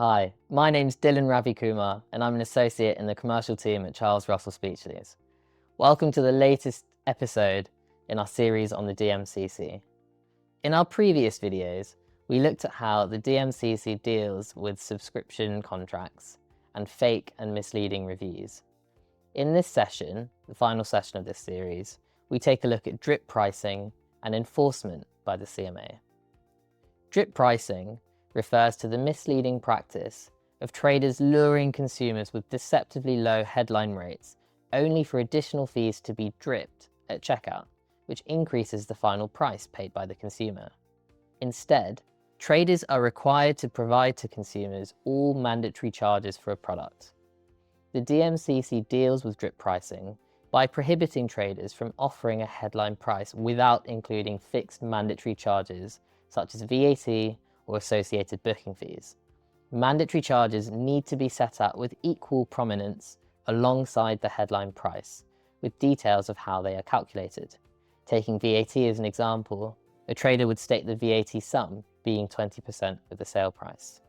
Hi, my name's Dylan Ravikumar and I'm an associate in the commercial team at Charles Russell Speechlys. Welcome to the latest episode in our series on the DMCC. In our previous videos, we looked at how the DMCC deals with subscription contracts and fake and misleading reviews. In this session, the final session of this series, we take a look at drip pricing and enforcement by the CMA. Drip pricing refers to the misleading practice of traders luring consumers with deceptively low headline rates only for additional fees to be dripped at checkout, which increases the final price paid by the consumer. Instead, traders are required to provide to consumers all mandatory charges for a product. The DMCC deals with drip pricing by prohibiting traders from offering a headline price without including fixed mandatory charges such as VAT or associated booking fees. Mandatory charges need to be set out with equal prominence alongside the headline price, with details of how they are calculated. Taking VAT as an example, a trader would state the VAT sum being 20% of the sale price.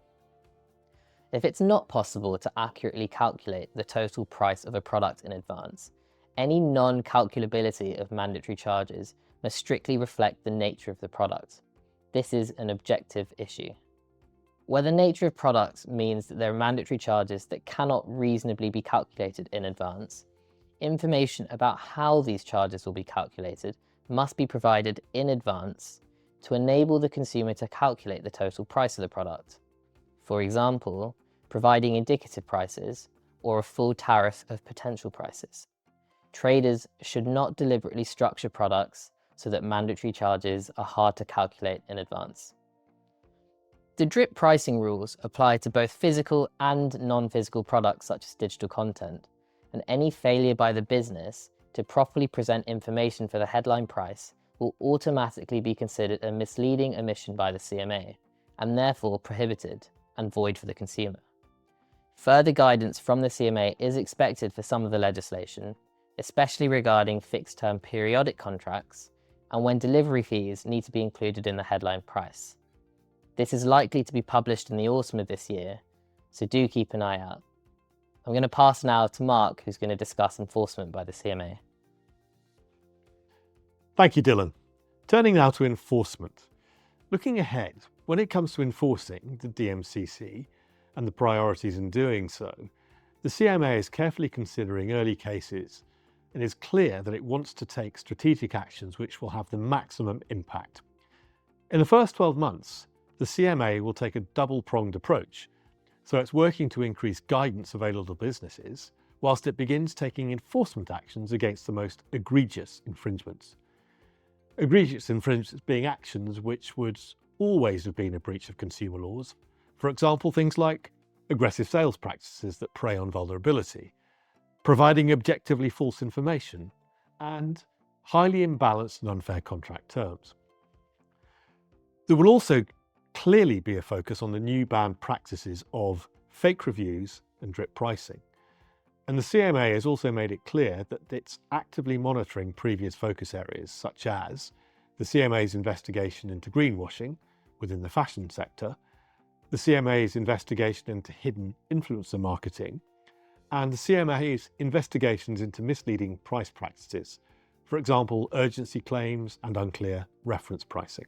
If it's not possible to accurately calculate the total price of a product in advance, any non-calculability of mandatory charges must strictly reflect the nature of the product. This is an objective issue. Where the nature of products means that there are mandatory charges that cannot reasonably be calculated in advance, information about how these charges will be calculated must be provided in advance to enable the consumer to calculate the total price of the product. For example, providing indicative prices or a full tariff of potential prices. Traders should not deliberately structure products so that mandatory charges are hard to calculate in advance. The drip pricing rules apply to both physical and non-physical products such as digital content, and any failure by the business to properly present information for the headline price will automatically be considered a misleading omission by the CMA, and therefore prohibited and void for the consumer. Further guidance from the CMA is expected for some of the legislation, especially regarding fixed-term periodic contracts, and when delivery fees need to be included in the headline price. This is likely to be published in the autumn of this year, so do keep an eye out. I'm going to pass now to Mark, who's going to discuss enforcement by the CMA. Thank you, Dylan. Turning now to enforcement. Looking ahead, when it comes to enforcing the DMCC and the priorities in doing so, the CMA is carefully considering early cases and is clear that it wants to take strategic actions which will have the maximum impact. In the first 12 months, the CMA will take a double-pronged approach, so it's working to increase guidance available to businesses, whilst it begins taking enforcement actions against the most egregious infringements. Egregious infringements being actions which would always have been a breach of consumer laws, for example things like aggressive sales practices that prey on vulnerability, providing objectively false information, and highly imbalanced and unfair contract terms. There will also clearly be a focus on the new banned practices of fake reviews and drip pricing. And the CMA has also made it clear that it's actively monitoring previous focus areas, such as the CMA's investigation into greenwashing within the fashion sector, the CMA's investigation into hidden influencer marketing, and the CMA's investigations into misleading price practices, for example, urgency claims and unclear reference pricing.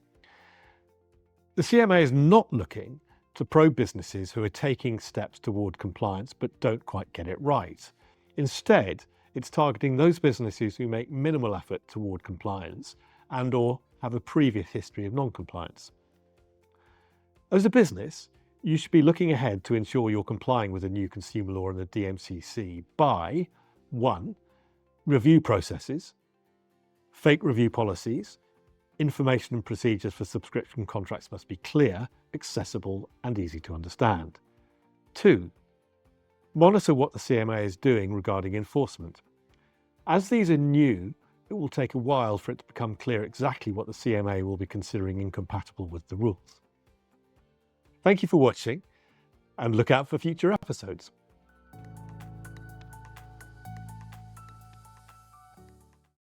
The CMA is not looking to probe businesses who are taking steps toward compliance but don't quite get it right. Instead, it's targeting those businesses who make minimal effort toward compliance and/or have a previous history of non-compliance. As a business, you should be looking ahead to ensure you're complying with the new consumer law and the DMCC by 1. Review processes, fake review policies. Information and procedures for subscription contracts must be clear, accessible, and easy to understand. 2. Monitor what the CMA is doing regarding enforcement. As these are new, it will take a while for it to become clear exactly what the CMA will be considering incompatible with the rules. Thank you for watching, and look out for future episodes.